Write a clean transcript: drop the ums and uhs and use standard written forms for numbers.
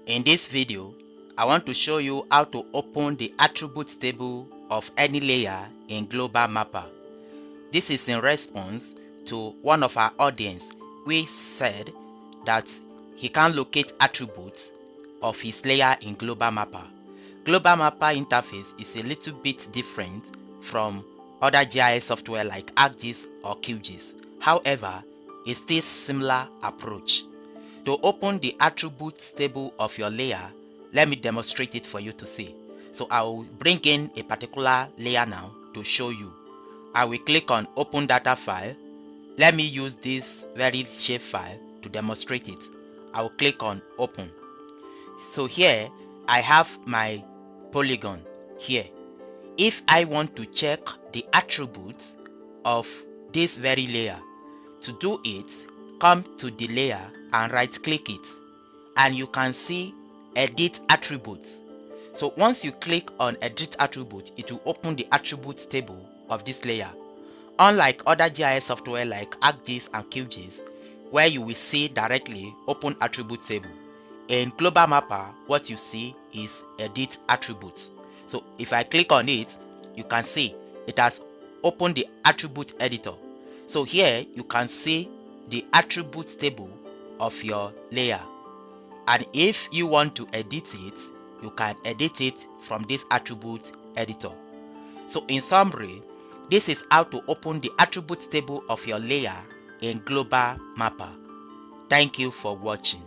In this video, I want to show you how to open the attributes table of any layer in Global Mapper. This is in response to one of our audience who said that he can locate attributes of his layer in Global Mapper. Global Mapper interface is a little bit different from other GIS software like ArcGIS or QGIS. However, it's still similar approach. To open the attributes table of your layer, let me demonstrate it for you to see. So I will bring in a particular layer now to show you. I will click on open data file. Let me use this very shape file to demonstrate it. I will click on open. So here I have my polygon here. If I want to check the attributes of this very layer, to do it, come to the layer and right click it, and you can see edit attributes. So once you click on edit attribute, it will open the attributes table of this layer. Unlike other GIS software like ArcGIS and QGIS, where you will see directly open attribute table, in Global Mapper what you see is edit attributes. So if I click on it, you can see it has opened the attribute editor. So here you can see the attributes table of your layer, and if you want to edit it, you can edit it from this attribute editor. So in summary, this is how to open the attributes table of your layer in Global Mapper. Thank you for watching.